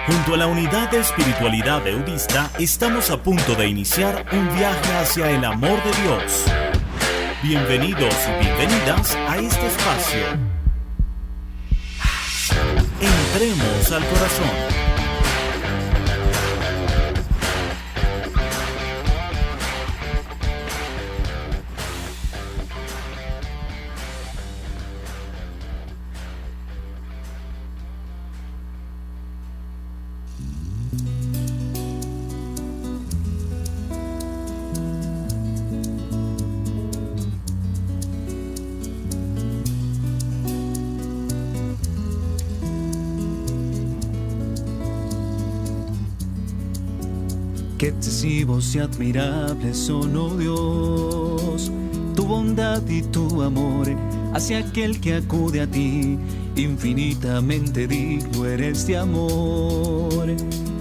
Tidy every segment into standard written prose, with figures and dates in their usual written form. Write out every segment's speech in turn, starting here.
Junto a la Unidad de Espiritualidad Eudista, estamos a punto de iniciar un viaje hacia el amor de Dios. Bienvenidos y bienvenidas a este espacio. Entremos al corazón. Qué excesivos y admirables son, oh Dios, tu bondad y tu amor hacia aquel que acude a ti. Infinitamente digno eres de amor,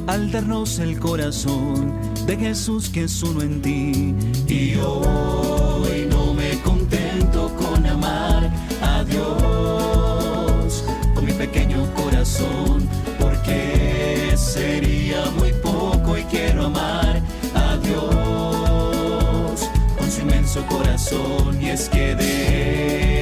al darnos el corazón de Jesús que es uno en ti. Y hoy no me contento con amar a Dios con mi pequeño corazón, porque sería muy poco y quiero amar a Dios con su inmenso corazón. Y es que de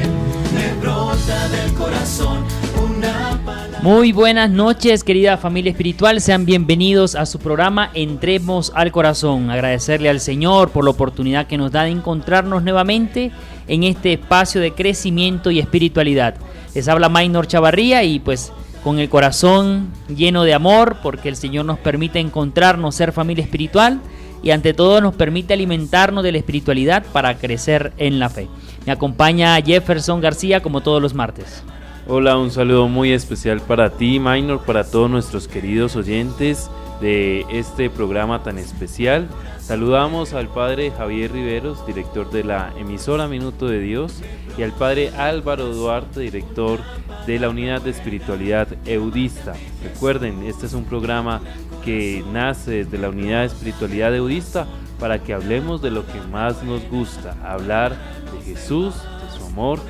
él me brota del corazón una palabra. Muy buenas noches, querida familia espiritual, sean bienvenidos a su programa Entremos al Corazón. Agradecerle al Señor por la oportunidad que nos da de encontrarnos nuevamente en este espacio de crecimiento y espiritualidad. Les habla Maynor Chavarría y pues con el corazón lleno de amor, porque el Señor nos permite encontrarnos, ser familia espiritual y ante todo nos permite alimentarnos de la espiritualidad para crecer en la fe. Me acompaña Jefferson García como todos los martes. Hola, un saludo muy especial para ti, Maynor, para todos nuestros queridos oyentes de este programa tan especial. Saludamos al padre Javier Riveros, director de la emisora Minuto de Dios, y al padre Álvaro Duarte, director de la Unidad de Espiritualidad Eudista. Recuerden, este es un programa que nace desde la Unidad de Espiritualidad Eudista para que hablemos de lo que más nos gusta, hablar de Jesús, de su amor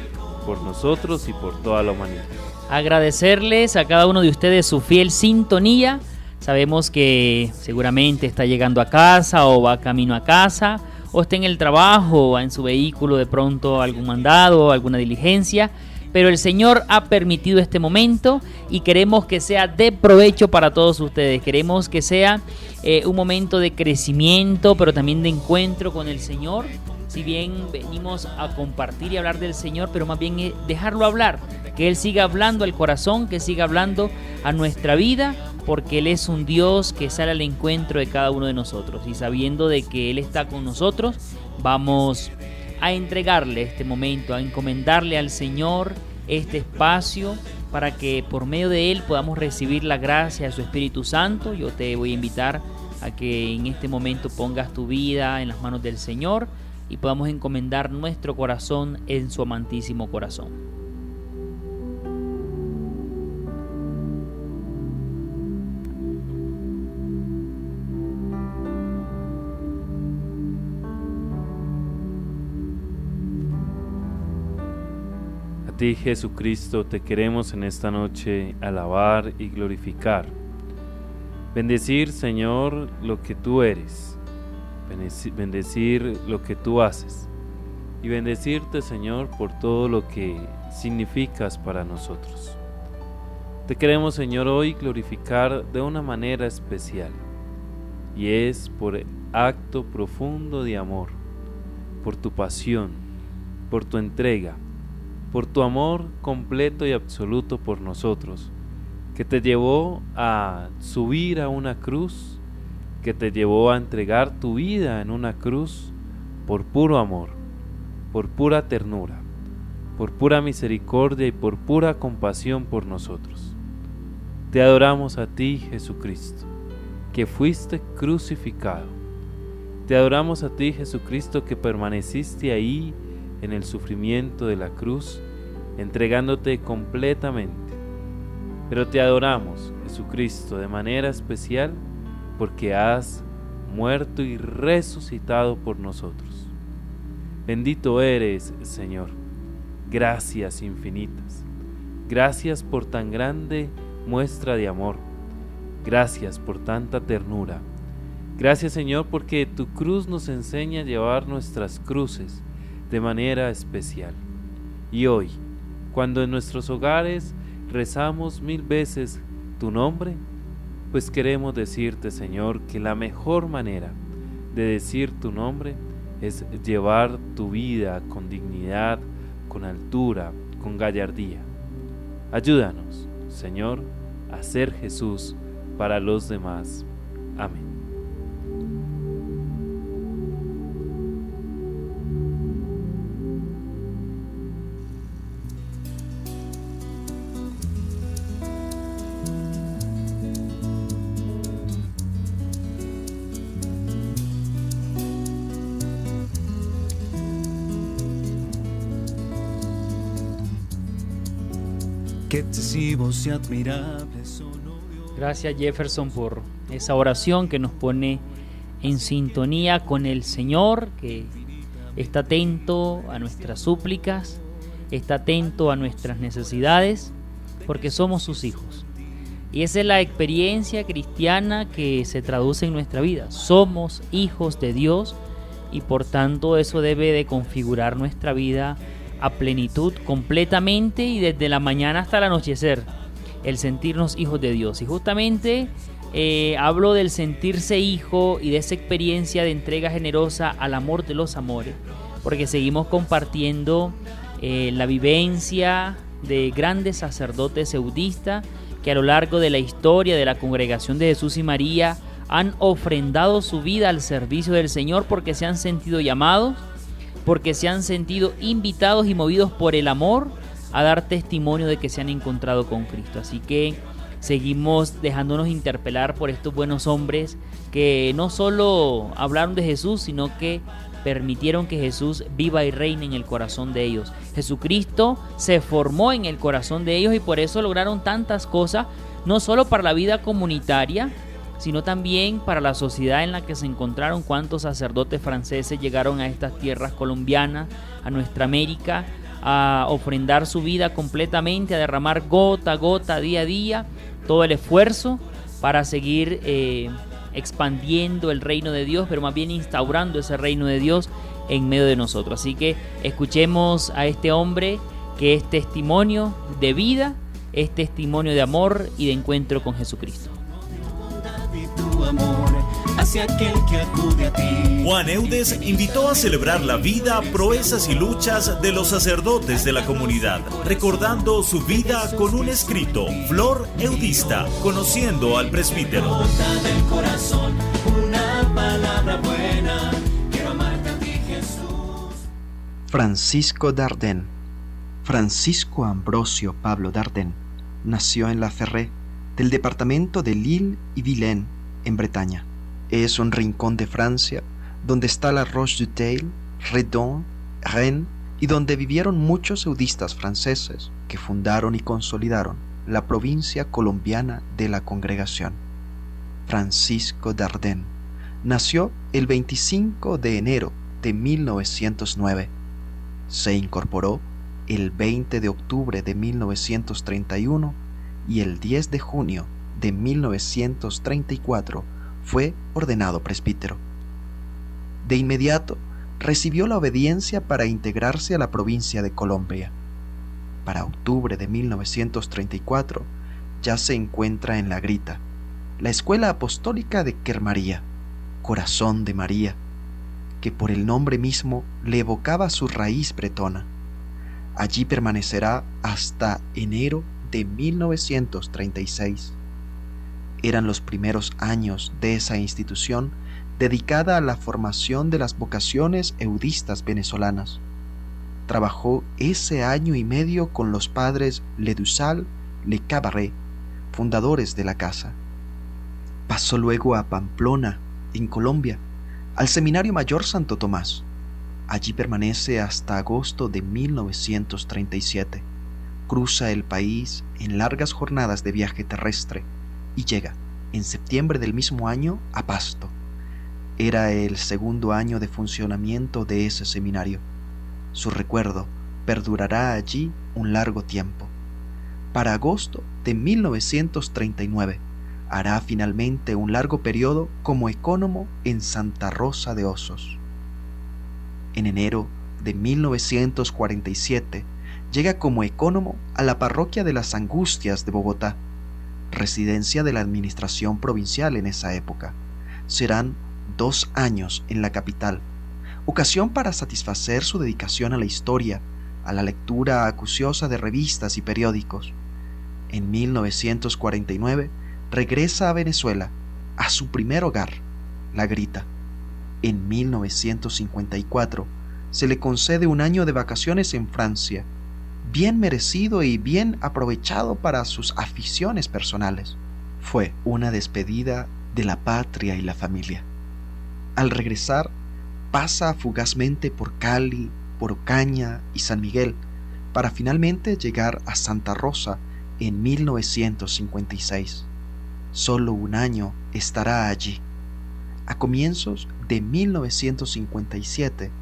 por nosotros y por toda la humanidad. Agradecerles a cada uno de ustedes su fiel sintonía. Sabemos que seguramente está llegando a casa o va camino a casa, o está en el trabajo o en su vehículo de pronto algún mandado o alguna diligencia, pero el Señor ha permitido este momento y queremos que sea de provecho para todos ustedes. Queremos que sea un momento de crecimiento, pero también de encuentro con el Señor. Si bien venimos a compartir y hablar del Señor, pero más bien dejarlo hablar, que Él siga hablando al corazón, que siga hablando a nuestra vida, porque Él es un Dios que sale al encuentro de cada uno de nosotros. Y sabiendo de que Él está con nosotros, vamos a entregarle este momento, a encomendarle al Señor este espacio para que por medio de Él podamos recibir la gracia de su Espíritu Santo. Yo te voy a invitar a que en este momento pongas tu vida en las manos del Señor y podamos encomendar nuestro corazón en su amantísimo corazón. A ti, Jesucristo, te queremos en esta noche alabar y glorificar. Bendecir, Señor, lo que tú eres. Bendecir lo que tú haces y bendecirte, Señor, por todo lo que significas para nosotros. Te queremos, Señor, hoy glorificar de una manera especial, y es por el acto profundo de amor, por tu pasión, por tu entrega, por tu amor completo y absoluto por nosotros, que te llevó a subir a una cruz, que te llevó a entregar tu vida en una cruz por puro amor, por pura ternura, por pura misericordia y por pura compasión por nosotros. Te adoramos a ti, Jesucristo, que fuiste crucificado. Te adoramos a ti, Jesucristo, que permaneciste ahí en el sufrimiento de la cruz, entregándote completamente. Pero te adoramos, Jesucristo, de manera especial, porque has muerto y resucitado por nosotros. Bendito eres, Señor. Gracias infinitas. Gracias por tan grande muestra de amor. Gracias por tanta ternura. Gracias, Señor, porque tu cruz nos enseña a llevar nuestras cruces de manera especial. Y hoy, cuando en nuestros hogares rezamos 1000 veces tu nombre, pues queremos decirte, Señor, que la mejor manera de decir tu nombre es llevar tu vida con dignidad, con altura, con gallardía. Ayúdanos, Señor, a ser Jesús para los demás. Amén. Qué excesivos y admirables son, oh Dios. Gracias, Jefferson, por esa oración que nos pone en sintonía con el Señor, que está atento a nuestras súplicas, está atento a nuestras necesidades, porque somos sus hijos. Y esa es la experiencia cristiana que se traduce en nuestra vida. Somos hijos de Dios y por tanto eso debe de configurar nuestra vida a plenitud completamente y desde la mañana hasta el anochecer, el sentirnos hijos de Dios. Y justamente hablo del sentirse hijo y de esa experiencia de entrega generosa al amor de los amores, porque seguimos compartiendo la vivencia de grandes sacerdotes eudistas que a lo largo de la historia de la Congregación de Jesús y María han ofrendado su vida al servicio del Señor porque se han sentido llamados, porque se han sentido invitados y movidos por el amor a dar testimonio de que se han encontrado con Cristo. Así que seguimos dejándonos interpelar por estos buenos hombres que no solo hablaron de Jesús, sino que permitieron que Jesús viva y reine en el corazón de ellos. Jesucristo se formó en el corazón de ellos y por eso lograron tantas cosas, no solo para la vida comunitaria, sino también para la sociedad en la que se encontraron. Cuántos sacerdotes franceses llegaron a estas tierras colombianas, a nuestra América, a ofrendar su vida completamente, a derramar gota a gota, día a día, todo el esfuerzo para seguir expandiendo el reino de Dios, pero más bien instaurando ese reino de Dios en medio de nosotros. Así que escuchemos a este hombre que es testimonio de vida, es testimonio de amor y de encuentro con Jesucristo. Hacia aquel que acude a ti. Juan Eudes invitó a celebrar la vida, proezas y luchas de los sacerdotes de la comunidad, recordando su vida con un escrito, Flor Eudista, conociendo al presbítero. Del corazón, una palabra buena, quiero amarte a ti, Jesús. Francisco Dardenne. Francisco Ambrosio Pablo Dardenne nació en La Ferrée, del departamento de Lille y Vilaine, en Bretaña. Es un rincón de Francia donde está la Roche-du-Teil, Redon, Rennes y donde vivieron muchos eudistas franceses que fundaron y consolidaron la provincia colombiana de la Congregación. Francisco Dardenne nació el 25 de enero de 1909. Se incorporó el 20 de octubre de 1931 y el 10 de junio de 1934 fue ordenado presbítero. De inmediato recibió la obediencia para integrarse a la provincia de Colombia. Para octubre de 1934 ya se encuentra en La Grita, la escuela apostólica de Kermaría, Corazón de María, que por el nombre mismo le evocaba su raíz bretona. Allí permanecerá hasta enero de 1936. Eran los primeros años de esa institución dedicada a la formación de las vocaciones eudistas venezolanas. Trabajó ese año y medio con los padres Ledusal, Le Cabaret, fundadores de la casa. Pasó luego a Pamplona, en Colombia, al Seminario Mayor Santo Tomás. Allí permanece hasta agosto de 1937. Cruza el país en largas jornadas de viaje terrestre y llega, en septiembre del mismo año, a Pasto. Era el segundo año de funcionamiento de ese seminario. Su recuerdo perdurará allí un largo tiempo. Para agosto de 1939 hará finalmente un largo periodo como ecónomo en Santa Rosa de Osos. En enero de 1947 llega como ecónomo a la parroquia de las Angustias de Bogotá, residencia de la administración provincial en esa época. Serán 2 años en la capital, ocasión para satisfacer su dedicación a la historia, a la lectura acuciosa de revistas y periódicos. En 1949 regresa a Venezuela, a su primer hogar, La Grita. En 1954 se le concede un año de vacaciones en Francia, bien merecido y bien aprovechado para sus aficiones personales. Fue una despedida de la patria y la familia. Al regresar, pasa fugazmente por Cali, por Ocaña y San Miguel, para finalmente llegar a Santa Rosa en 1956. Solo un año estará allí. A comienzos de 1957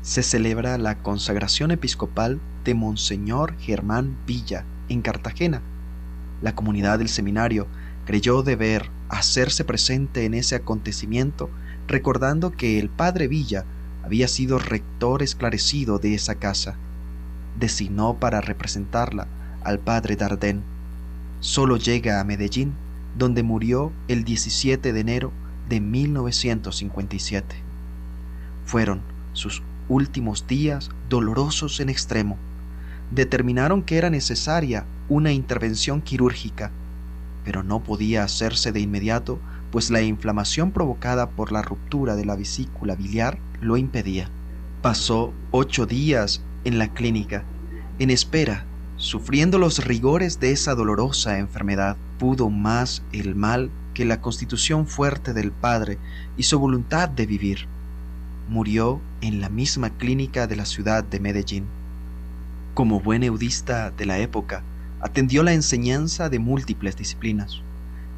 se celebra la consagración episcopal de Monseñor Germán Villa en Cartagena. La comunidad del seminario creyó deber hacerse presente en ese acontecimiento, recordando que el padre Villa había sido rector esclarecido de esa casa. Designó para representarla al padre Dardenne. Solo llega a Medellín, donde murió el 17 de enero de 1957. Fueron sus últimos días dolorosos en extremo. Determinaron que era necesaria una intervención quirúrgica, pero no podía hacerse de inmediato, pues la inflamación provocada por la ruptura de la vesícula biliar lo impedía. Pasó 8 días en la clínica, en espera, sufriendo los rigores de esa dolorosa enfermedad. Pudo más el mal que la constitución fuerte del padre y su voluntad de vivir. Murió en la misma clínica de la ciudad de Medellín. Como buen eudista de la época, atendió la enseñanza de múltiples disciplinas.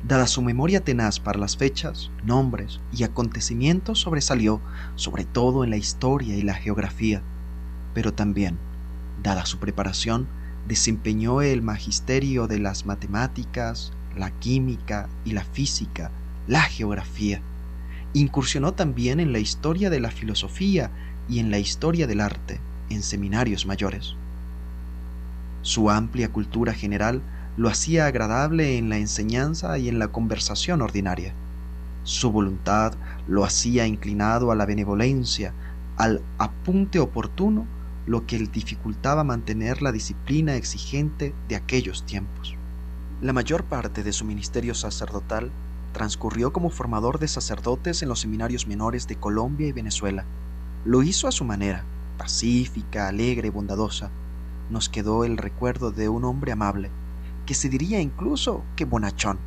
Dada su memoria tenaz para las fechas, nombres y acontecimientos, sobresalió sobre todo en la historia y la geografía, pero también, dada su preparación, desempeñó el magisterio de las matemáticas, la química y la física, la geografía. Incursionó también en la historia de la filosofía y en la historia del arte en seminarios mayores. Su amplia cultura general lo hacía agradable en la enseñanza y en la conversación ordinaria. Su voluntad lo hacía inclinado a la benevolencia, al apunte oportuno, lo que le dificultaba mantener la disciplina exigente de aquellos tiempos. La mayor parte de su ministerio sacerdotal transcurrió como formador de sacerdotes en los seminarios menores de Colombia y Venezuela. Lo hizo a su manera, pacífica, alegre, bondadosa. Nos quedó el recuerdo de un hombre amable, que se diría incluso que bonachón,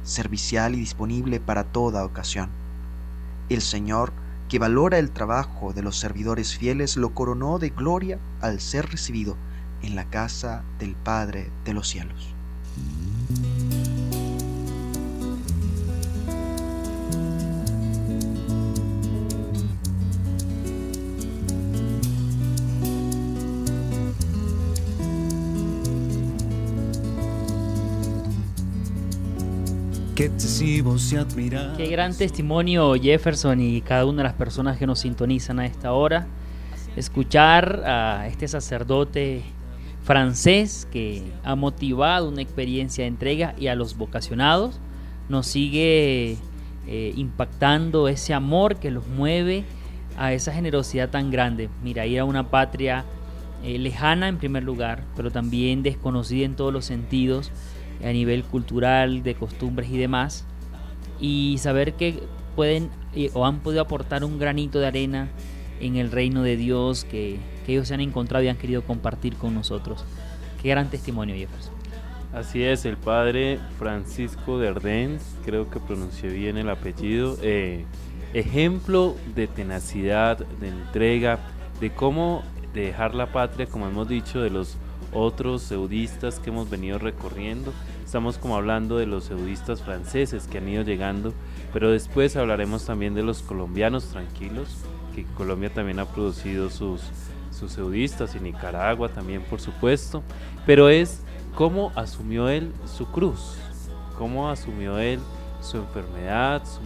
servicial y disponible para toda ocasión. El Señor, que valora el trabajo de los servidores fieles, lo coronó de gloria al ser recibido en la casa del Padre de los cielos. Qué excesivos y admirables. Qué gran testimonio, Jefferson, y cada una de las personas que nos sintonizan a esta hora. Escuchar a este sacerdote francés que ha motivado una experiencia de entrega, y a los vocacionados nos sigue impactando ese amor que los mueve a esa generosidad tan grande. Mira, ir a una patria lejana en primer lugar, pero también desconocida en todos los sentidos, a nivel cultural, de costumbres y demás, y saber que pueden o han podido aportar un granito de arena en el reino de Dios que ellos se han encontrado y han querido compartir con nosotros. Qué gran testimonio, Jefferson. Así es, el padre Francisco Dardenne, creo que pronuncié bien el apellido, ejemplo de tenacidad, de entrega, de cómo dejar la patria, como hemos dicho, de los otros eudistas que hemos venido recorriendo. Estamos como hablando de los eudistas franceses que han ido llegando, pero después hablaremos también de los colombianos tranquilos, que Colombia también ha producido sus eudistas, y Nicaragua también, por supuesto, pero es cómo asumió él su cruz, cómo asumió él su enfermedad, su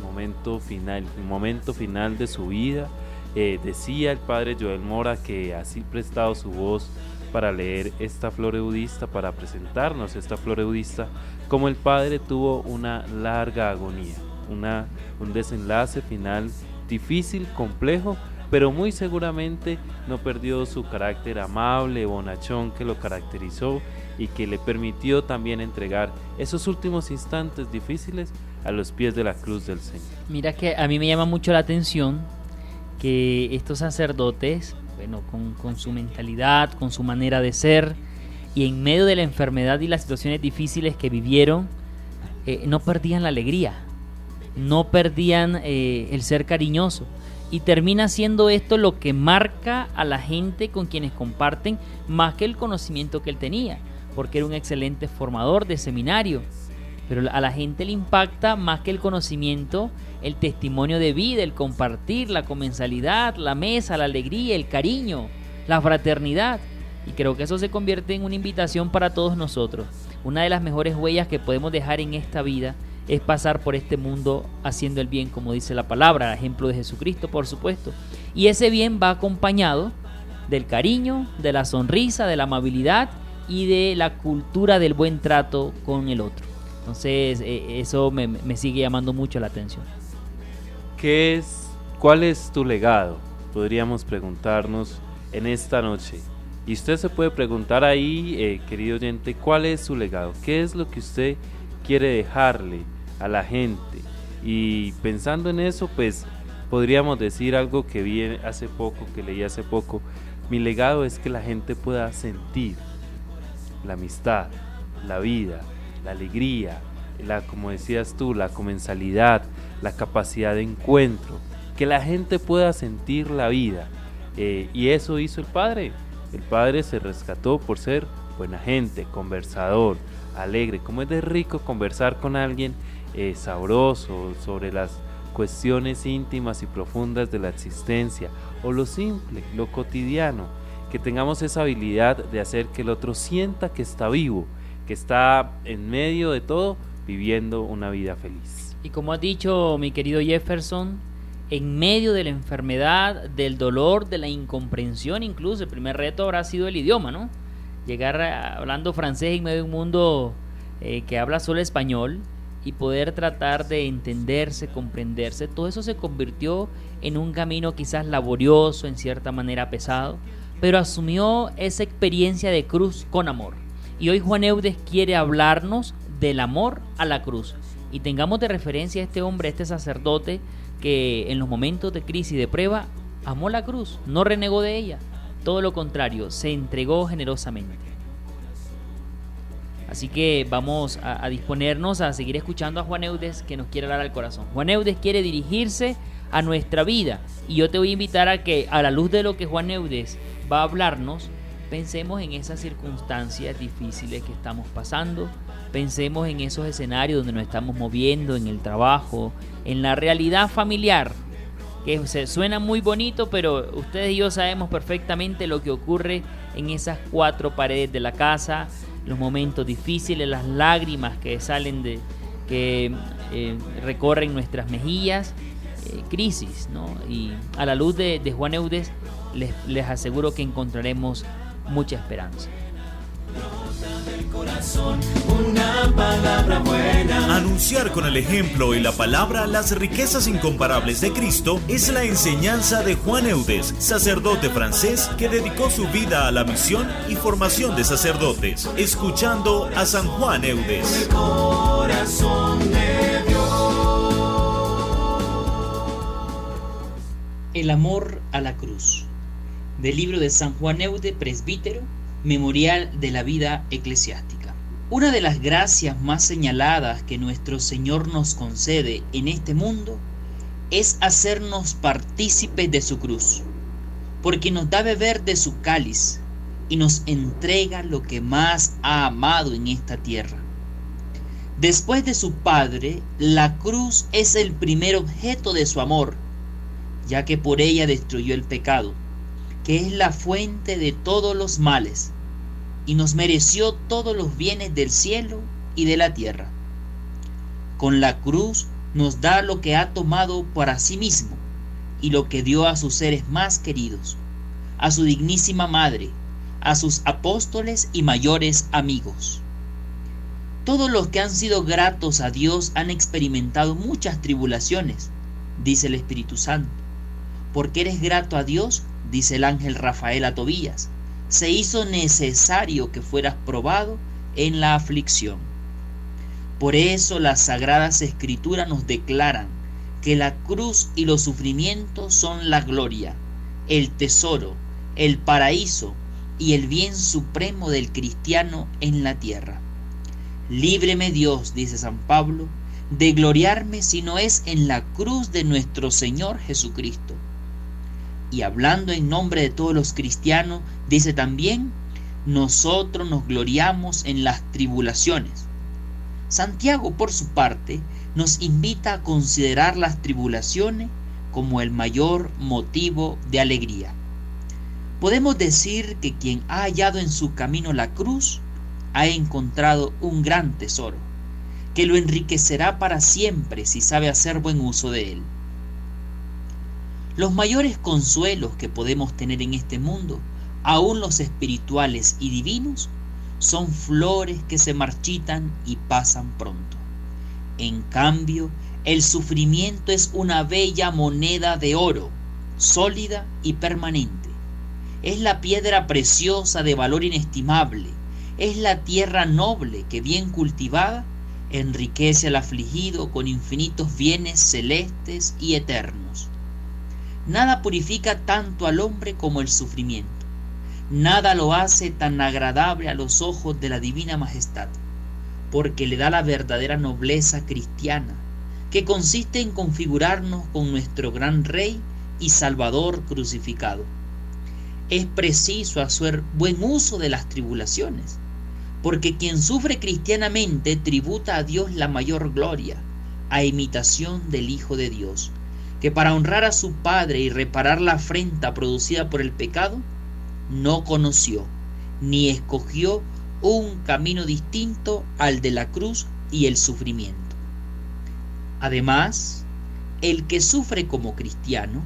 momento final de su vida. Decía el padre Joel Mora que así prestado su voz para leer esta flor eudista, para presentarnos esta flor eudista, como el padre tuvo una larga agonía, un desenlace final difícil, complejo, pero muy seguramente no perdió su carácter amable, bonachón que lo caracterizó y que le permitió también entregar esos últimos instantes difíciles a los pies de la cruz del Señor. Mira que a mí me llama mucho la atención que estos sacerdotes, bueno, con su mentalidad, con su manera de ser, y en medio de la enfermedad y las situaciones difíciles que vivieron, no perdían la alegría, no perdían el ser cariñoso, y termina siendo esto lo que marca a la gente con quienes comparten, más que el conocimiento que él tenía, porque era un excelente formador de seminario. Pero a la gente le impacta más que el conocimiento, el testimonio de vida, el compartir, la comensalidad, la mesa, la alegría, el cariño, la fraternidad. Y creo que eso se convierte en una invitación para todos nosotros. Una de las mejores huellas que podemos dejar en esta vida es pasar por este mundo haciendo el bien, como dice la palabra, a ejemplo de Jesucristo, por supuesto. Y ese bien va acompañado del cariño, de la sonrisa, de la amabilidad y de la cultura del buen trato con el otro. Entonces eso me sigue llamando mucho la atención. ¿Cuál es tu legado? Podríamos preguntarnos en esta noche. Y usted se puede preguntar ahí, querido oyente, ¿cuál es su legado? ¿Qué es lo que usted quiere dejarle a la gente? Y pensando en eso, pues podríamos decir algo que vi hace poco, que leí hace poco. Mi legado es que la gente pueda sentir la amistad, la vida, la alegría, como decías tú, la comensalidad, la capacidad de encuentro, que la gente pueda sentir la vida. Y eso hizo el Padre. El Padre se rescató por ser buena gente, conversador, alegre. Como es de rico conversar con alguien sabroso sobre las cuestiones íntimas y profundas de la existencia, o lo simple, lo cotidiano, que tengamos esa habilidad de hacer que el otro sienta que está vivo, que está en medio de todo, viviendo una vida feliz. Y como has dicho, mi querido Jefferson, en medio de la enfermedad, del dolor, de la incomprensión, incluso el primer reto habrá sido el idioma, ¿no? Llegar hablando francés en medio de un mundo que habla solo español y poder tratar de entenderse, comprenderse, todo eso se convirtió en un camino quizás laborioso, en cierta manera pesado, pero asumió esa experiencia de cruz con amor. Y hoy Juan Eudes quiere hablarnos del amor a la cruz. Y tengamos de referencia a este hombre, a este sacerdote, que en los momentos de crisis y de prueba amó la cruz, no renegó de ella, todo lo contrario, se entregó generosamente. Así que vamos a disponernos a seguir escuchando a Juan Eudes, que nos quiere hablar al corazón. Juan Eudes quiere dirigirse a nuestra vida, y yo te voy a invitar a que, a la luz de lo que Juan Eudes va a hablarnos, pensemos en esas circunstancias difíciles que estamos pasando, pensemos en esos escenarios donde nos estamos moviendo, en el trabajo, en la realidad familiar, que se suena muy bonito, pero ustedes y yo sabemos perfectamente lo que ocurre en esas cuatro paredes de la casa, los momentos difíciles, las lágrimas que salen que recorren nuestras mejillas, crisis, ¿no? Y a la luz de Juan Eudes les aseguro que encontraremos mucha esperanza. Una palabra buena. Anunciar con el ejemplo y la palabra las riquezas incomparables de Cristo es la enseñanza de Juan Eudes, sacerdote francés que dedicó su vida a la misión y formación de sacerdotes. Escuchando a San Juan Eudes. El corazón de Dios. El amor a la cruz. Del libro de San Juan Eudes, presbítero, Memorial de la vida eclesiástica. Una de las gracias más señaladas que nuestro Señor nos concede en este mundo es hacernos partícipes de su cruz, porque nos da beber de su cáliz y nos entrega lo que más ha amado en esta tierra. Después de su Padre, la cruz es el primer objeto de su amor, ya que por ella destruyó el pecado, que es la fuente de todos los males, y nos mereció todos los bienes del cielo y de la tierra. Con la cruz nos da lo que ha tomado para sí mismo y lo que dio a sus seres más queridos, a su dignísima madre, a sus apóstoles y mayores amigos. Todos los que han sido gratos a Dios han experimentado muchas tribulaciones, dice el Espíritu Santo. Porque eres grato a Dios, dice el ángel Rafael a Tobías, se hizo necesario que fueras probado en la aflicción. Por eso las Sagradas Escrituras nos declaran que la cruz y los sufrimientos son la gloria, el tesoro, el paraíso y el bien supremo del cristiano en la tierra. Líbreme Dios, dice San Pablo, de gloriarme si no es en la cruz de nuestro Señor Jesucristo. Y hablando en nombre de todos los cristianos, dice también, nosotros nos gloriamos en las tribulaciones. Santiago, por su parte, nos invita a considerar las tribulaciones como el mayor motivo de alegría. Podemos decir que quien ha hallado en su camino la cruz ha encontrado un gran tesoro, que lo enriquecerá para siempre si sabe hacer buen uso de él. Los mayores consuelos que podemos tener en este mundo, aun los espirituales y divinos, son flores que se marchitan y pasan pronto. En cambio, el sufrimiento es una bella moneda de oro, sólida y permanente. Es la piedra preciosa de valor inestimable. Es la tierra noble que, bien cultivada, enriquece al afligido con infinitos bienes celestes y eternos. Nada purifica tanto al hombre como el sufrimiento. Nada lo hace tan agradable a los ojos de la Divina Majestad, porque le da la verdadera nobleza cristiana, que consiste en configurarnos con nuestro gran Rey y Salvador crucificado. Es preciso hacer buen uso de las tribulaciones, porque quien sufre cristianamente tributa a Dios la mayor gloria, a imitación del Hijo de Dios, que para honrar a su Padre y reparar la afrenta producida por el pecado, no conoció ni escogió un camino distinto al de la cruz y el sufrimiento. Además, el que sufre como cristiano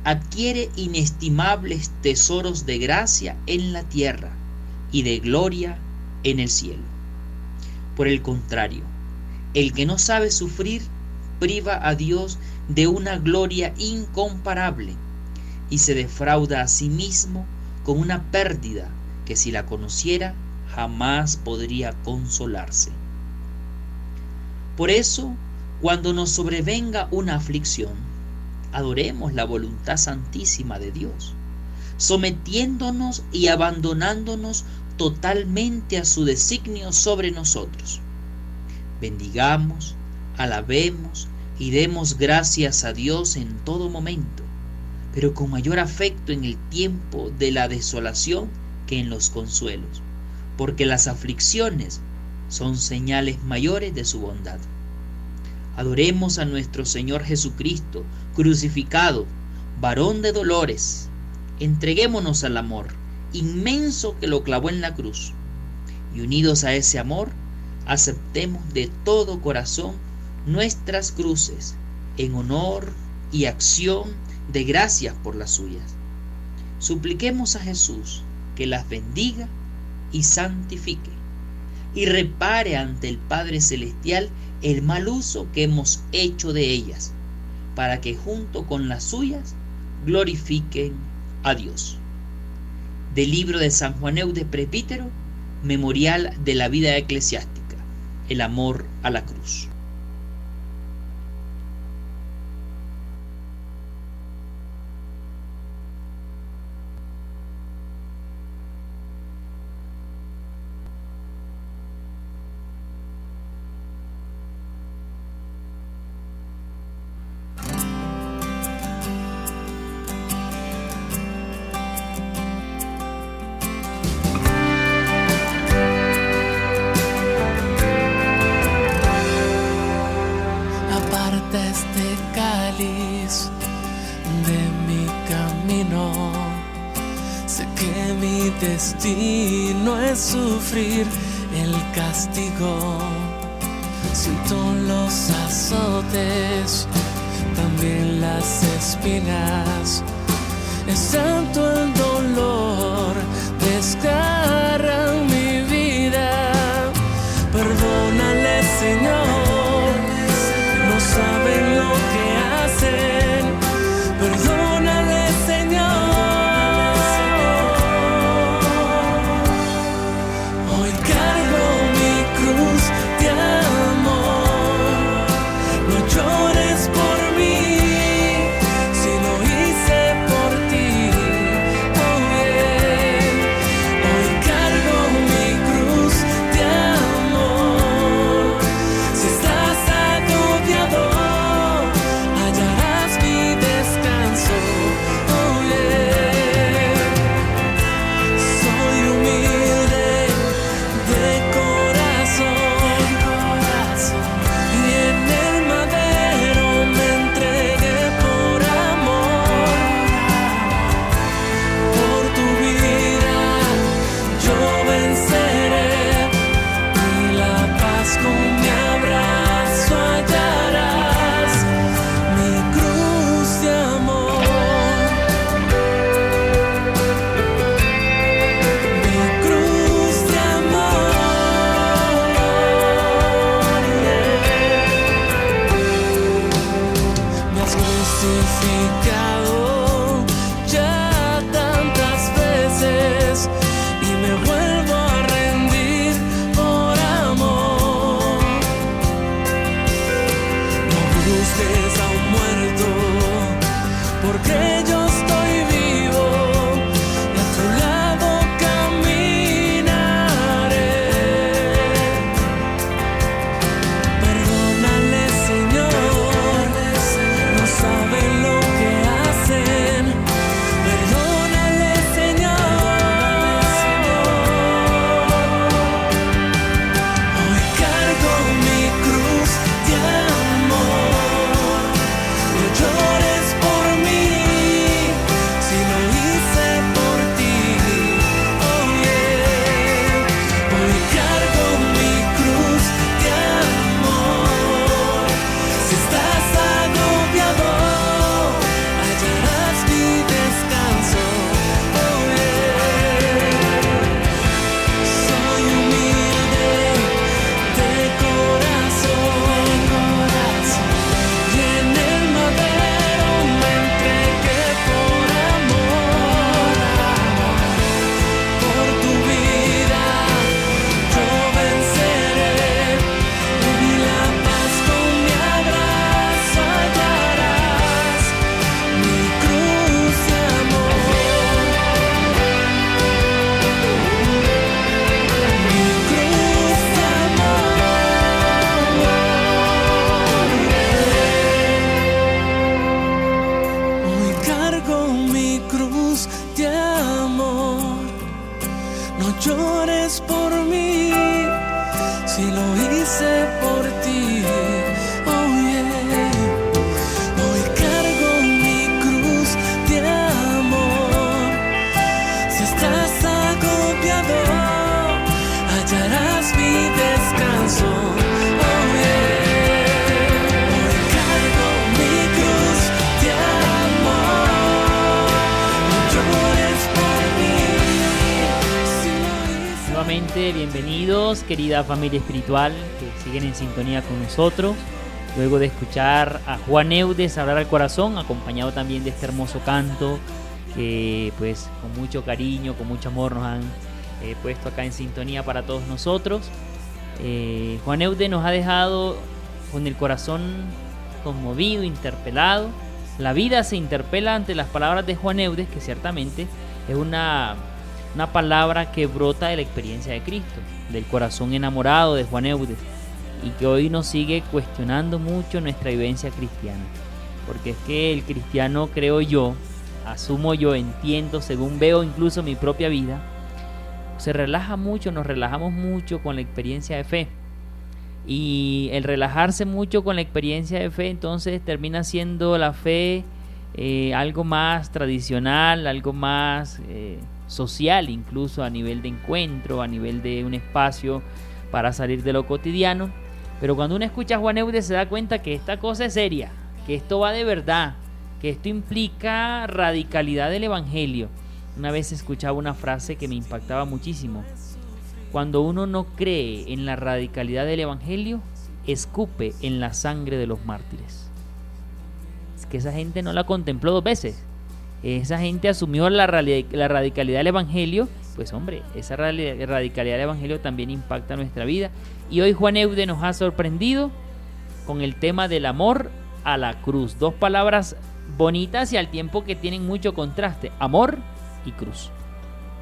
adquiere inestimables tesoros de gracia en la tierra y de gloria en el cielo. Por el contrario, el que no sabe sufrir priva a Dios de una gloria incomparable y se defrauda a sí mismo con una pérdida que, si la conociera, jamás podría consolarse. Por eso, cuando nos sobrevenga una aflicción, adoremos la voluntad santísima de Dios, sometiéndonos y abandonándonos totalmente a su designio sobre nosotros. Bendigamos, alabemos y demos gracias a Dios en todo momento, pero con mayor afecto en el tiempo de la desolación que en los consuelos, porque las aflicciones son señales mayores de su bondad. Adoremos a nuestro Señor Jesucristo, crucificado, varón de dolores. Entreguémonos al amor inmenso que lo clavó en la cruz, y unidos a ese amor, aceptemos de todo corazón nuestras cruces en honor y acción de gracias por las suyas. Supliquemos a Jesús que las bendiga y santifique, y repare ante el Padre Celestial el mal uso que hemos hecho de ellas, para que junto con las suyas glorifiquen a Dios. Del libro de San Juan Eudes Presbítero, Memorial de la vida eclesiástica, el amor a la cruz. Destino de sufrir el castigo. Siento los azotes, también las espinas. Es tanto el dolor, desgarran mi vida. Perdónale, Señor, no saben lo que hacen. Perdónale, Señor. Hoy cargo mi cruz de amor. No llores por mí, si lo hice por ti. Oh, yeah. Hoy cargo mi cruz de amor. Si estás agobiado, hallarás mi descanso. Oh, yeah. Soy humilde de corazón, y en el madero me entregué por amor. Por tu vida yo venceré, y la paz con mi abrazo hallarás. Mi cruz de amor, mi cruz de amor, me has crucificado ya tantas veces y me vuelvo a rendir por amor. No busques a un muerto, porque yo estoy vivo y a tu lado caminaré. Perdónale, Señor, no saben lo que hacen. Perdónale, Señor. Hoy cargo mi cruz de amor. No llores por mí, si lo hice por ti. Oh, yeah. Hoy cargo mi cruz de amor. Si estás agobiado, hallarás mi descanso. Oh, yeah. Soy humilde de corazón, y en el madero me entregué por amor. Por tu vida yo venceré, y la paz con mi abrazo hallarás. Mi cruz de amor, mi cruz de amor. Hoy cargo mi cruz de amor. No llores por mí, si lo hice por ti. Oh, yeah. Hoy cargo mi cruz de amor. Si estás agobiado, hallarás mi descanso. Oh, yeah. Hoy cargo mi cruz de amor. No llores por mí, si lo hice. Nuevamente, bienvenidos, querida familia espiritual que siguen en sintonía con nosotros. Luego de escuchar a Juan Eudes hablar al corazón, acompañado también de este hermoso canto que pues con mucho cariño, con mucho amor nos han puesto acá en sintonía para todos nosotros. Juan Eudes nos ha dejado con el corazón conmovido, interpelado. La vida se interpela ante las palabras de Juan Eudes, que ciertamente es una palabra que brota de la experiencia de Cristo, del corazón enamorado de Juan Eudes, y que hoy nos sigue cuestionando mucho nuestra vivencia cristiana. Porque es que el cristiano, creo yo, asumo yo, entiendo, según veo incluso mi propia vida, se relaja mucho, nos relajamos mucho con la experiencia de fe. Y el relajarse mucho con la experiencia de fe, entonces termina siendo la fe algo más tradicional, algo más social, incluso a nivel de encuentro, a nivel de un espacio para salir de lo cotidiano. Pero cuando uno escucha a Juan Eudes se da cuenta que esta cosa es seria, que esto va de verdad, que esto implica radicalidad del evangelio. Una vez escuchaba una frase que me impactaba muchísimo: cuando uno no cree en la radicalidad del evangelio, escupe en la sangre de los mártires. Es que esa gente no la contempló dos veces. Esa gente asumió la radicalidad del evangelio. Pues hombre, esa radicalidad del evangelio también impacta nuestra vida. Y hoy Juan Eudes nos ha sorprendido con el tema del amor a la cruz. Dos palabras bonitas y al tiempo que tienen mucho contraste: amor y cruz.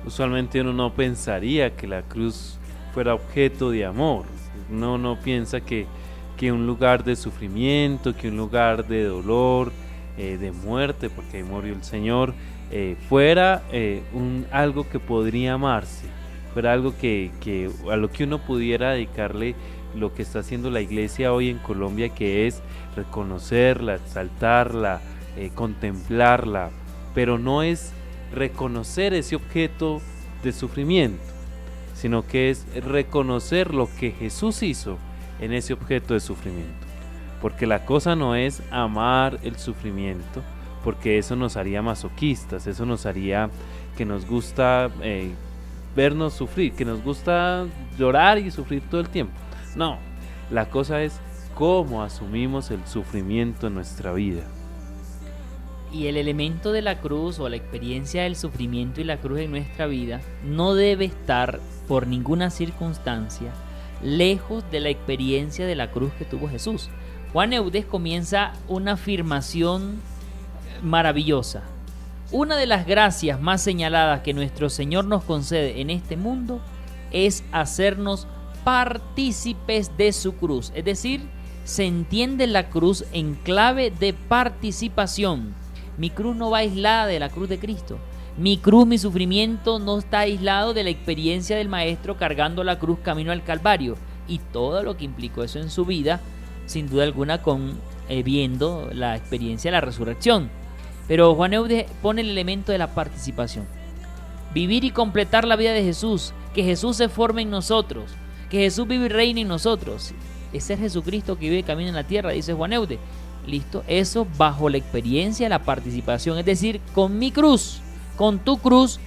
Usualmente uno no pensaría que la cruz fuera objeto de amor. Uno no piensa que un lugar de sufrimiento, que un lugar de dolor, de muerte, porque ahí murió el Señor, fuera algo que podría amarse, fuera algo que a lo que uno pudiera dedicarle lo que está haciendo la iglesia hoy en Colombia, que es reconocerla, exaltarla, contemplarla, pero no es reconocer ese objeto de sufrimiento, sino que es reconocer lo que Jesús hizo en ese objeto de sufrimiento. Porque la cosa no es amar el sufrimiento, porque eso nos haría masoquistas, eso nos haría que nos gusta vernos sufrir, que nos gusta llorar y sufrir todo el tiempo. No, la cosa es cómo asumimos el sufrimiento en nuestra vida. Y el elemento de la cruz, o la experiencia del sufrimiento y la cruz en nuestra vida, no debe estar por ninguna circunstancia lejos de la experiencia de la cruz que tuvo Jesús. Juan Eudes comienza una afirmación maravillosa. Una de las gracias más señaladas que nuestro Señor nos concede en este mundo es hacernos partícipes de su cruz. Es decir, se entiende la cruz en clave de participación. Mi cruz no va aislada de la cruz de Cristo. Mi cruz, mi sufrimiento no está aislado de la experiencia del Maestro cargando la cruz camino al Calvario y todo lo que implicó eso en su vida, sin duda alguna viendo la experiencia de la resurrección. Pero Juan Eudes pone el elemento de la participación. Vivir y completar la vida de Jesús, que Jesús se forme en nosotros, que Jesús vive y reine en nosotros. Es ser Jesucristo que vive camino en la tierra, dice Juan Eudes. Listo, eso bajo la experiencia de la participación, es decir, con mi cruz, con tu cruz,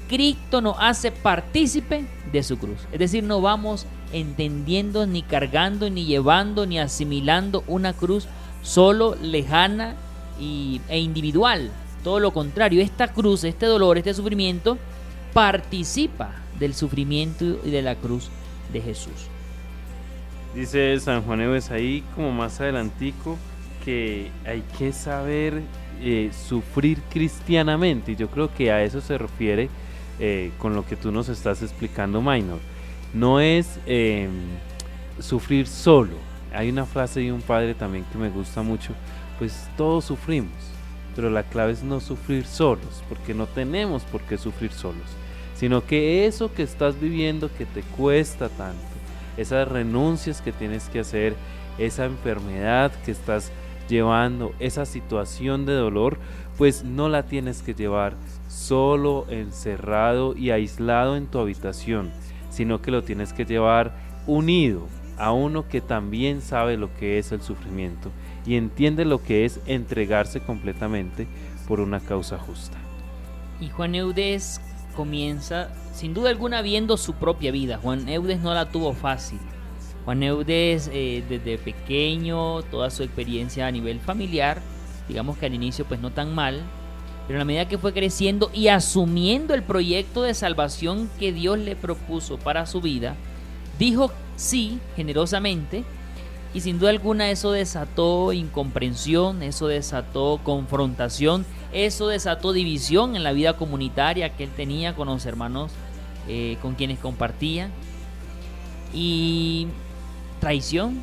Cristo nos hace partícipe de su cruz. Es decir, no vamos entendiendo, ni cargando, ni llevando, ni asimilando una cruz solo, lejana e individual. Todo lo contrario, esta cruz, este dolor, este sufrimiento participa del sufrimiento y de la cruz de Jesús. Dice San Juan Eudes ahí, como más adelantico, que hay que saber sufrir cristianamente, y yo creo que a eso se refiere con lo que tú nos estás explicando, Maynor. No es sufrir solo. Hay una frase de un padre también que me gusta mucho: pues todos sufrimos, pero la clave es no sufrir solos, porque no tenemos por qué sufrir solos, sino que eso que estás viviendo, que te cuesta tanto, esas renuncias que tienes que hacer, esa enfermedad que estás llevando, esa situación de dolor, pues no la tienes que llevar solo, encerrado y aislado en tu habitación, sino que lo tienes que llevar unido a uno que también sabe lo que es el sufrimiento y entiende lo que es entregarse completamente por una causa justa. Y Juan Eudes comienza, sin duda alguna, viendo su propia vida. Juan Eudes no la tuvo fácil. Juan Eudes, desde pequeño, toda su experiencia a nivel familiar, digamos que al inicio pues no tan mal, pero a medida que fue creciendo y asumiendo el proyecto de salvación que Dios le propuso para su vida, dijo sí generosamente, y sin duda alguna eso desató incomprensión, eso desató confrontación, eso desató división en la vida comunitaria que él tenía con los hermanos con quienes compartía, y traición,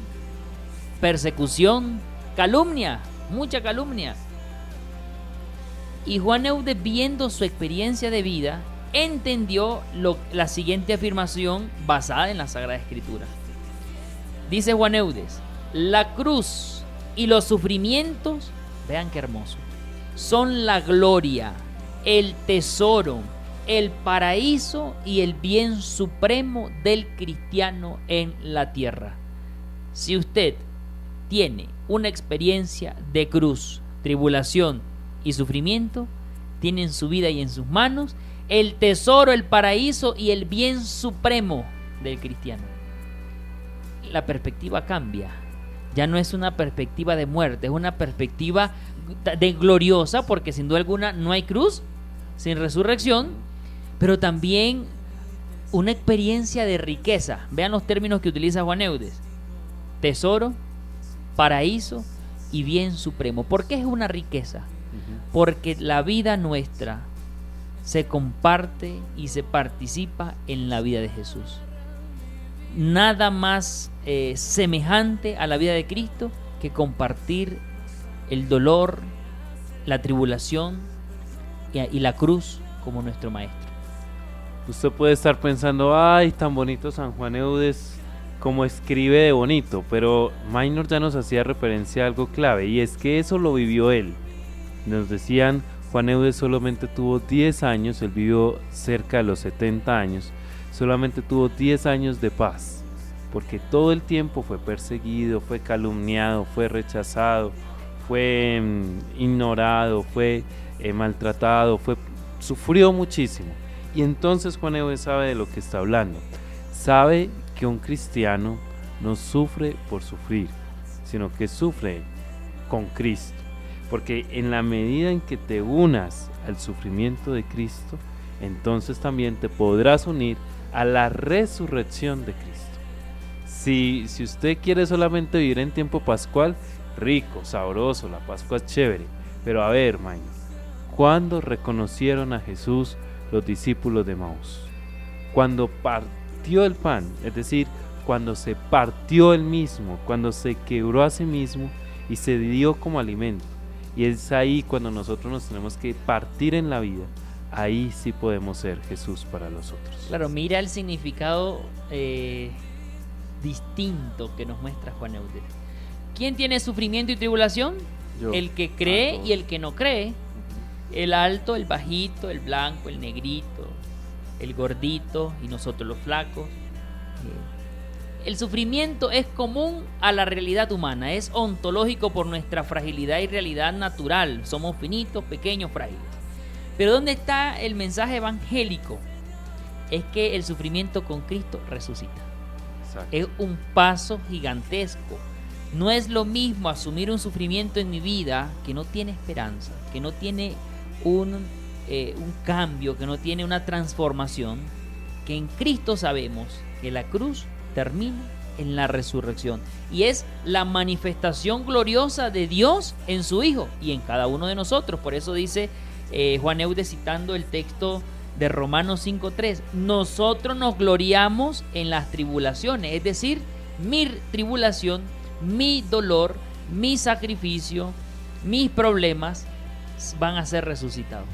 persecución, calumnia, mucha calumnia. Y Juan Eudes, viendo su experiencia de vida, entendió la siguiente afirmación basada en la Sagrada Escritura. Dice Juan Eudes: la cruz y los sufrimientos, vean qué hermoso, son la gloria, el tesoro el paraíso y el bien supremo del cristiano en la tierra. Si usted tiene una experiencia de cruz, tribulación y sufrimiento, tiene en su vida y en sus manos el tesoro, el paraíso y el bien supremo del cristiano. La perspectiva cambia. Ya no es una perspectiva de muerte, es una perspectiva de gloriosa, porque sin duda alguna no hay cruz sin resurrección, pero también una experiencia de riqueza. Vean los términos que utiliza Juan Eudes: tesoro, paraíso y bien supremo. ¿Por qué es una riqueza? Porque la vida nuestra se comparte y se participa en la vida de Jesús. Nada más semejante a la vida de Cristo que compartir el dolor, la tribulación y la cruz como nuestro maestro. Usted puede estar pensando, ay, tan bonito San Juan Eudes, como escribe de bonito, pero Maynor ya nos hacía referencia a algo clave, y es que eso lo vivió él. Nos decían, Juan Eudes solamente tuvo 10 años, él vivió cerca de los 70 años, solamente tuvo 10 años de paz, porque todo el tiempo fue perseguido, fue calumniado, fue rechazado, fue ignorado, fue maltratado, sufrió muchísimo. Y entonces Juan Eudes sabe de lo que está hablando, sabe que un cristiano no sufre por sufrir, sino que sufre con Cristo, porque en la medida en que te unas al sufrimiento de Cristo, entonces también te podrás unir a la resurrección de Cristo. Si usted quiere solamente vivir en tiempo pascual, rico, sabroso, la Pascua es chévere, pero a ver, hermano, ¿cuándo reconocieron a Jesús los discípulos de Maús? Cuando partió el pan, es decir, cuando se partió él mismo, cuando se quebró a sí mismo y se dio como alimento. Y es ahí cuando nosotros nos tenemos que partir en la vida. Ahí sí podemos ser Jesús para los otros. Claro, mira el significado distinto que nos muestra Juan Eudes. ¿Quién tiene sufrimiento y tribulación? Yo. El que cree y el que no cree. El alto, el bajito, el blanco, el negrito, el gordito y nosotros los flacos. El sufrimiento es común a la realidad humana, es ontológico por nuestra fragilidad y realidad natural. Somos finitos, pequeños, frágiles. Pero ¿dónde está el mensaje evangélico? Es que el sufrimiento con Cristo resucita. Exacto. Es un paso gigantesco. No es lo mismo asumir un sufrimiento en mi vida que no tiene esperanza, que no tiene un cambio, que no tiene una transformación, que en Cristo sabemos que la cruz termina en la resurrección y es la manifestación gloriosa de Dios en su Hijo y en cada uno de nosotros. Por eso dice Juan Eudes, citando el texto de Romanos 5:3, nosotros nos gloriamos en las tribulaciones, es decir, mi tribulación, mi dolor, mi sacrificio, mis problemas van a ser resucitados.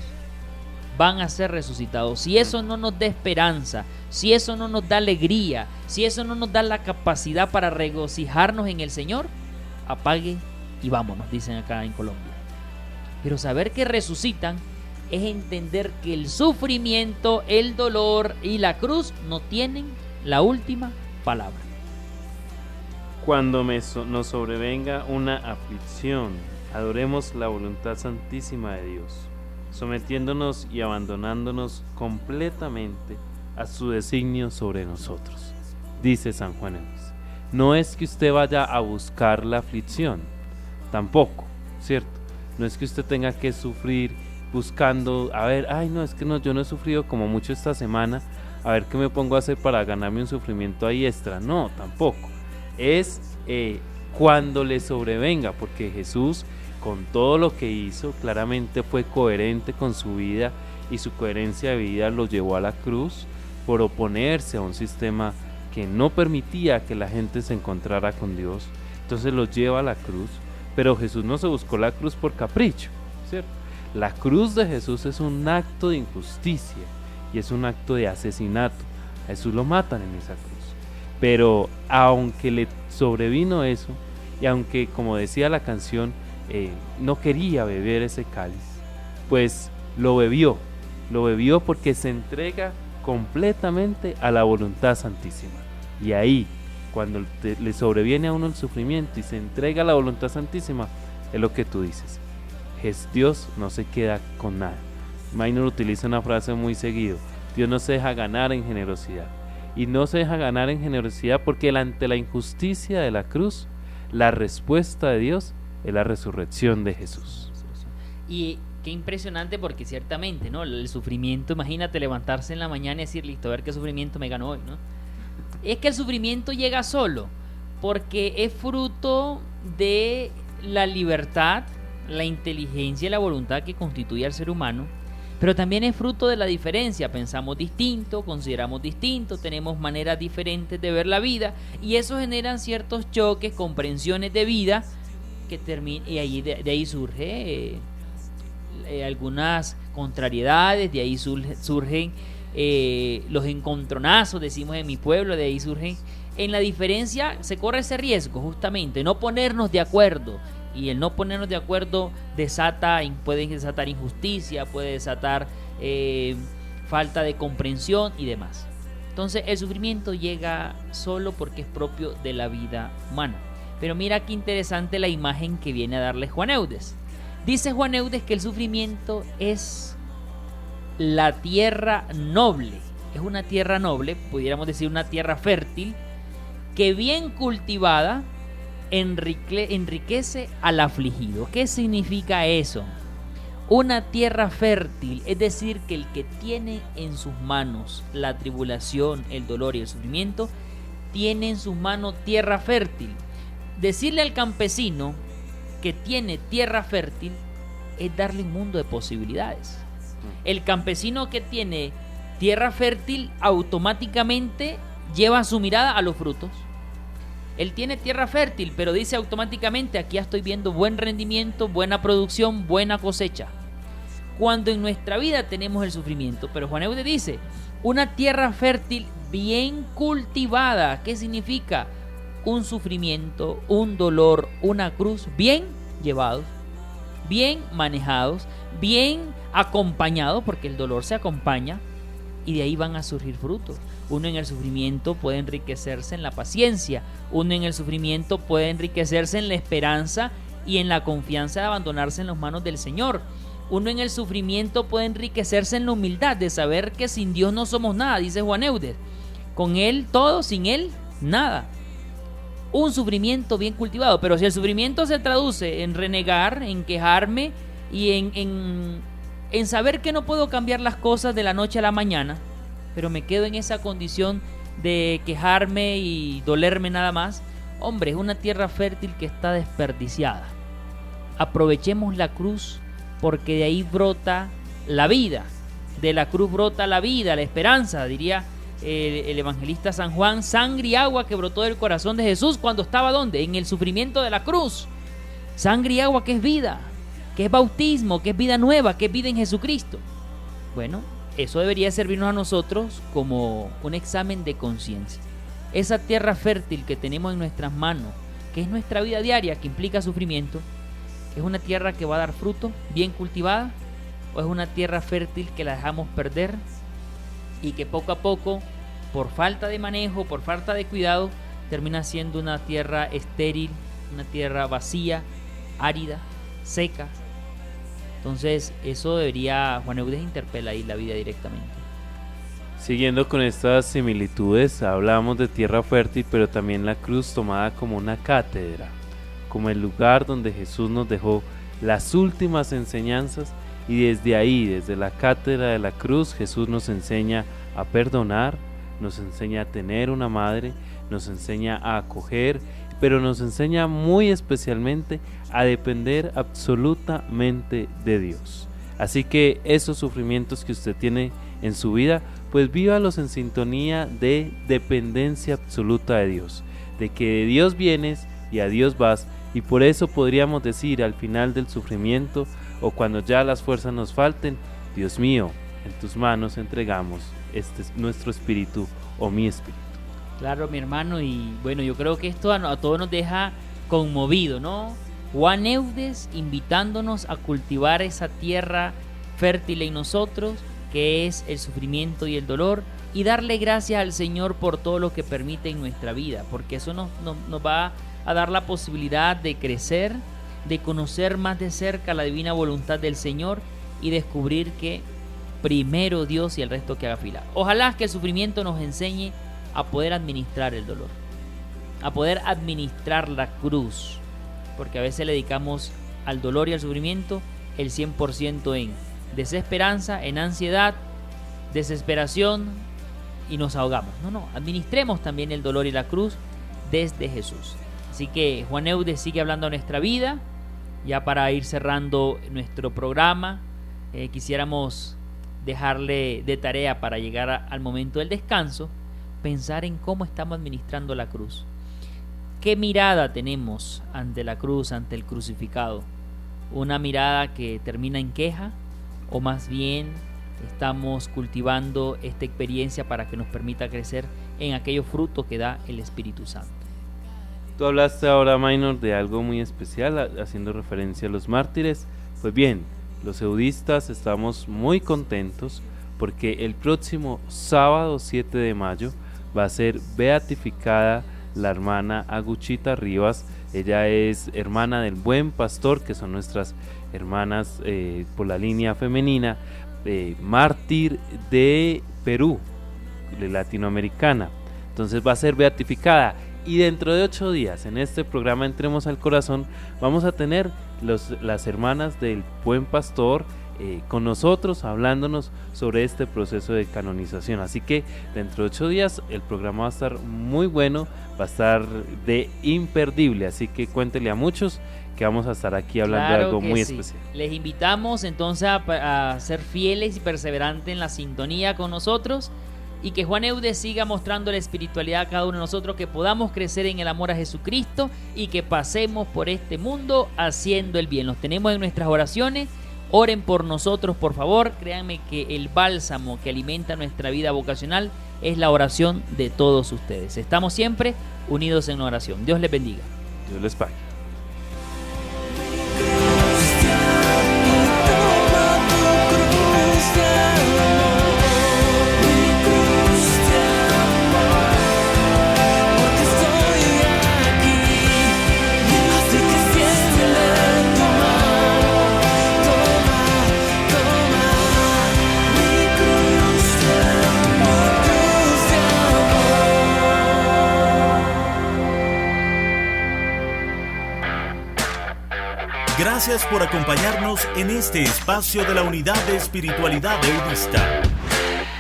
Van a ser resucitados. Si eso no nos da esperanza, si eso no nos da alegría, si eso no nos da la capacidad para regocijarnos en el Señor, apague y vámonos, dicen acá en Colombia. Pero saber que resucitan es entender que el sufrimiento, el dolor y la cruz no tienen la última palabra. Cuando nos sobrevenga una aflicción, adoremos la voluntad santísima de Dios, sometiéndonos y abandonándonos completamente a su designio sobre nosotros. Dice San Juan Eudes, no es que usted vaya a buscar la aflicción, tampoco, ¿cierto? No es que usted tenga que sufrir buscando, a ver, ay no, es que no, yo no he sufrido como mucho esta semana, a ver qué me pongo a hacer para ganarme un sufrimiento ahí extra. No, tampoco. Es cuando le sobrevenga, porque Jesús, con todo lo que hizo, claramente fue coherente con su vida, y su coherencia de vida lo llevó a la cruz por oponerse a un sistema que no permitía que la gente se encontrara con Dios. Entonces los lleva a la cruz, pero Jesús no se buscó la cruz por capricho, ¿cierto? La cruz de Jesús es un acto de injusticia y es un acto de asesinato. A Jesús lo matan en esa cruz. Pero aunque le sobrevino eso, y aunque, como decía la canción, no quería beber ese cáliz, pues lo bebió, Lo bebió porque se entrega completamente a la voluntad santísima. Y ahí, cuando le sobreviene a uno el sufrimiento y se entrega a la voluntad santísima, es lo que tú dices. Dios no se queda con nada. Minor utiliza una frase muy seguido: Dios no se deja ganar en generosidad. Y no se deja ganar en generosidad porque ante la injusticia de la cruz, la respuesta de Dios es la resurrección de Jesús. Y qué impresionante, porque ciertamente, ¿no?, el sufrimiento, imagínate levantarse en la mañana y decir, listo, a ver qué sufrimiento me ganó hoy, ¿no? Es que el sufrimiento llega solo, porque es fruto de la libertad, la inteligencia y la voluntad que constituye al ser humano, pero también es fruto de la diferencia. Pensamos distinto, consideramos distinto, tenemos maneras diferentes de ver la vida, y eso generan ciertos choques, comprensiones de vida, y ahí, de ahí surge algunas contrariedades, de ahí surgen los encontronazos, decimos en mi pueblo, de ahí surgen. En la diferencia se corre ese riesgo, justamente, no ponernos de acuerdo, y el no ponernos de acuerdo puede desatar injusticia, puede desatar falta de comprensión y demás. Entonces el sufrimiento llega solo porque es propio de la vida humana. Pero mira qué interesante la imagen que viene a darle Juan Eudes. Dice Juan Eudes que el sufrimiento es la tierra noble. Es una tierra noble, pudiéramos decir una tierra fértil, que bien cultivada enriquece al afligido. ¿Qué significa eso? Una tierra fértil, es decir, que el que tiene en sus manos la tribulación, el dolor y el sufrimiento, tiene en sus manos tierra fértil. Decirle al campesino que tiene tierra fértil es darle un mundo de posibilidades. El campesino que tiene tierra fértil automáticamente lleva su mirada a los frutos. Él tiene tierra fértil, pero dice automáticamente: aquí estoy viendo buen rendimiento, buena producción, buena cosecha. Cuando en nuestra vida tenemos el sufrimiento, pero Juan Eudes dice, una tierra fértil bien cultivada. ¿Qué significa? Un sufrimiento, un dolor, una cruz bien llevados, bien manejados, bien acompañados, porque el dolor se acompaña, y de ahí van a surgir frutos. Uno en el sufrimiento puede enriquecerse en la paciencia, uno en el sufrimiento puede enriquecerse en la esperanza y en la confianza de abandonarse en las manos del Señor. Uno en el sufrimiento puede enriquecerse en la humildad de saber que sin Dios no somos nada, dice Juan Eudes. Con Él todo, sin Él nada. Un sufrimiento bien cultivado. Pero si el sufrimiento se traduce en renegar, en quejarme y en saber que no puedo cambiar las cosas de la noche a la mañana, pero me quedo en esa condición de quejarme y dolerme nada más, hombre, es una tierra fértil que está desperdiciada. Aprovechemos la cruz, porque de ahí brota la vida. De la cruz brota la vida, la esperanza, diría el evangelista San Juan, sangre y agua que brotó del corazón de Jesús cuando estaba ¿dónde? En el sufrimiento de la cruz. Sangre y agua que es vida, que es bautismo, que es vida nueva, que es vida en Jesucristo. Bueno, eso debería servirnos a nosotros como un examen de conciencia. Esa tierra fértil que tenemos en nuestras manos, que es nuestra vida diaria, que implica sufrimiento, ¿es una tierra que va a dar fruto, bien cultivada? ¿O es una tierra fértil que la dejamos perder y que poco a poco, por falta de manejo, por falta de cuidado, termina siendo una tierra estéril, una tierra vacía, árida, seca? Entonces eso debería, Juan Eudes interpela ahí la vida directamente. Siguiendo con estas similitudes, hablamos de tierra fértil, pero también la cruz tomada como una cátedra, como el lugar donde Jesús nos dejó las últimas enseñanzas, y desde ahí, desde la cátedra de la cruz, Jesús nos enseña a perdonar, nos enseña a tener una madre, nos enseña a acoger, pero nos enseña muy especialmente a depender absolutamente de Dios. Así que esos sufrimientos que usted tiene en su vida, pues vívalos en sintonía de dependencia absoluta de Dios, de que de Dios vienes y a Dios vas, y por eso podríamos decir al final del sufrimiento o cuando ya las fuerzas nos falten: Dios mío, en tus manos entregamos nuestro espíritu o mi espíritu. Claro, mi hermano, y bueno, yo creo que esto a todos nos deja conmovido, ¿no? Juan Eudes invitándonos a cultivar esa tierra fértil en nosotros, qué es el sufrimiento y el dolor, y darle gracias al Señor por todo lo que permite en nuestra vida, porque eso nos va a dar la posibilidad de crecer, de conocer más de cerca la divina voluntad del Señor y descubrir que primero Dios y el resto que haga fila. Ojalá que el sufrimiento nos enseñe a poder administrar el dolor, a poder administrar la cruz, porque a veces le dedicamos al dolor y al sufrimiento el 100% en desesperanza, en ansiedad, desesperación, y nos ahogamos. No, administremos también el dolor y la cruz desde Jesús. Así que Juan Eudes sigue hablando a nuestra vida. Ya para ir cerrando nuestro programa, quisiéramos dejarle de tarea para llegar al momento del descanso, pensar en cómo estamos administrando la cruz. ¿Qué mirada tenemos ante la cruz, ante el crucificado? ¿Una mirada que termina en queja? ¿O más bien estamos cultivando esta experiencia para que nos permita crecer en aquellos frutos que da el Espíritu Santo? Tú hablaste ahora, Maynor, de algo muy especial, haciendo referencia a los mártires. Pues bien, los eudistas estamos muy contentos porque el próximo sábado 7 de mayo va a ser beatificada la hermana Aguchita Rivas. Ella es hermana del Buen Pastor, que son nuestras hermanas por la línea femenina, mártir de Perú, de latinoamericana. Entonces va a ser beatificada. Y dentro de 8 días, en este programa Entremos al Corazón, vamos a tener las hermanas del Buen Pastor con nosotros, hablándonos sobre este proceso de canonización. Así que dentro de 8 días el programa va a estar muy bueno, va a estar de imperdible. Así que cuéntele a muchos que vamos a estar aquí hablando de algo muy especial. Les invitamos entonces a ser fieles y perseverantes en la sintonía con nosotros, y que Juan Eudes siga mostrando la espiritualidad a cada uno de nosotros, que podamos crecer en el amor a Jesucristo y que pasemos por este mundo haciendo el bien. Los tenemos en nuestras oraciones. Oren por nosotros, por favor. Créanme que el bálsamo que alimenta nuestra vida vocacional es la oración de todos ustedes. Estamos siempre unidos en oración. Dios les bendiga. Dios les pague. Gracias por acompañarnos en este espacio de la Unidad de Espiritualidad Eudista.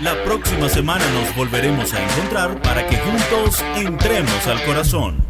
La próxima semana nos volveremos a encontrar para que juntos entremos al corazón.